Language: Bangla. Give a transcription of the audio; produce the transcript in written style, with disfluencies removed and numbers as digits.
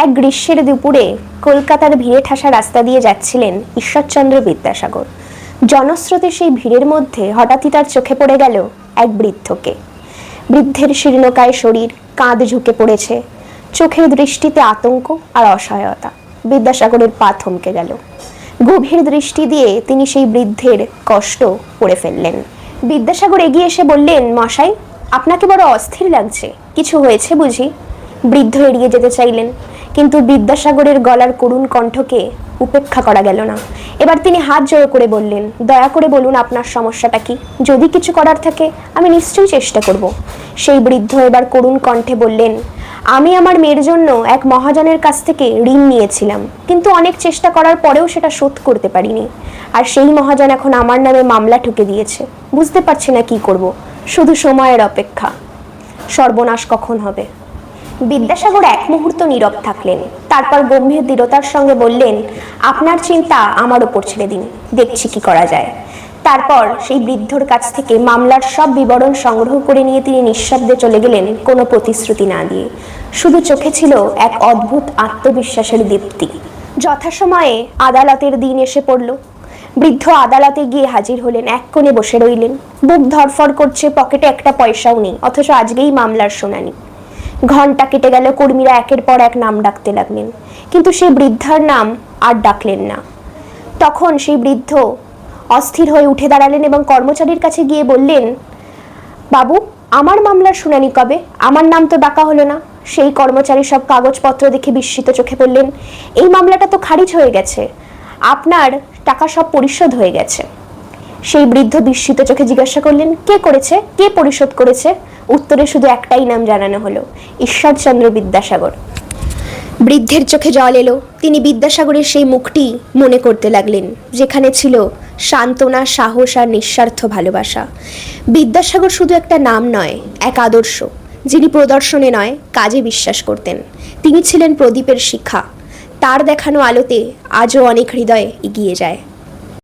এক গ্রীষ্মের দুপুরে কলকাতার ভিড়ে ঠাসা রাস্তা দিয়ে যাচ্ছিলেন ঈশ্বরচন্দ্র বিদ্যাসাগর। জনস্রোতে সেই ভিড়ের মধ্যে হঠাৎই তার চোখে পড়ে গেল এক বৃদ্ধকে। বৃদ্ধের শীর্ণকায় শরীর, কাঁধ ঝুঁকে পড়েছে, চোখের দৃষ্টিতে আতঙ্ক আর অসহায়তা। বিদ্যাসাগরের পা থমকে গেল। গভীর দৃষ্টি দিয়ে তিনি সেই বৃদ্ধের কষ্ট পড়ে ফেললেন। বিদ্যাসাগর এগিয়ে এসে বললেন, মশাই, আপনাকে বড় অস্থির লাগছে, কিছু হয়েছে বুঝি? বৃদ্ধ এড়িয়ে যেতে চাইলেন, কিন্তু বিদ্যাসাগরের গলার করুণ কণ্ঠকে উপেক্ষা করা গেল না। এবার তিনি হাত জোড় করে বললেন, দয়া করে বলুন আপনার সমস্যাটা কি? যদি কিছু করার থাকে আমি নিশ্চয়ই চেষ্টা করব। সেই বৃদ্ধ এবার করুণ কণ্ঠে বললেন, আমি আমার মেয়ের জন্য এক মহাজনের কাছ থেকে ঋণ নিয়েছিলাম, কিন্তু অনেক চেষ্টা করার পরেও সেটা শোধ করতে পারিনি। আর সেই মহাজন এখন আমার নামে মামলা ঠুকে দিয়েছে। বুঝতে পারছি না কি করব, শুধু সময়ের অপেক্ষা। সর্বনাশ কখন হবে? বিদ্যাসাগর এক মুহূর্ত নীরব থাকলেন, তারপর গম্ভীর দৃঢ়তার সঙ্গে বললেন, আপনার চিন্তা আমার ওপর ছেড়ে দিন, দেখছি কি করা যায়। তারপর সেই বৃদ্ধর কাছ থেকে মামলার সব বিবরণ সংগ্রহ করে নিয়ে তিনি নিঃশব্দে চলে গেলেন, কোনো প্রতিশ্রুতি না দিয়ে। শুধু চোখে ছিল এক অদ্ভুত আত্মবিশ্বাসের দীপ্তি। যথাসময়ে আদালতের দিন এসে পড়ল। বৃদ্ধ আদালতে গিয়ে হাজির হলেন, এক কোণে বসে রইলেন। বুক ধড়ফড় করছে, পকেটে একটা পয়সাও নেই, অথচ আজকেই মামলার শুনানি। ঘন্টা কেটে গেল, কর্মীরা একের পর এক নাম ডাকতে লাগলেন, কিন্তু সেই বৃদ্ধার নাম আর ডাকলেন না। তখন সেই বৃদ্ধ অস্থির হয়ে উঠে দাঁড়ালেন এবং কর্মচারীর কাছে গিয়ে বললেন, বাবু, আমার মামলার শুনানি কবে? আমার নাম তো ডাকা হলো না। সেই কর্মচারী সব কাগজপত্র দেখে বিস্মিত চোখে বললেন, এই মামলাটা তো খারিজ হয়ে গেছে, আপনার টাকা সব পরিশোধ হয়ে গেছে। সেই বৃদ্ধ বিস্মিত চোখে জিজ্ঞাসা করলেন, কে করেছে, কে পরিশোধ করেছে? উত্তরে শুধু একটাই নাম জানানো হলো, ঈশ্বরচন্দ্র বিদ্যাসাগর। বৃদ্ধের চোখে জল এলো। তিনি বিদ্যাসাগরের সেই মুখটি মনে করতে লাগলেন, যেখানে ছিল সান্ত্বনা, সাহস আর নিঃস্বার্থ ভালোবাসা। বিদ্যাসাগর শুধু একটা নাম নয়, এক আদর্শ, যিনি প্রদর্শনে নয় কাজে বিশ্বাস করতেন। তিনি ছিলেন প্রদীপের শিখা। তার দেখানো আলোতে আজও অনেক হৃদয় এগিয়ে যায়।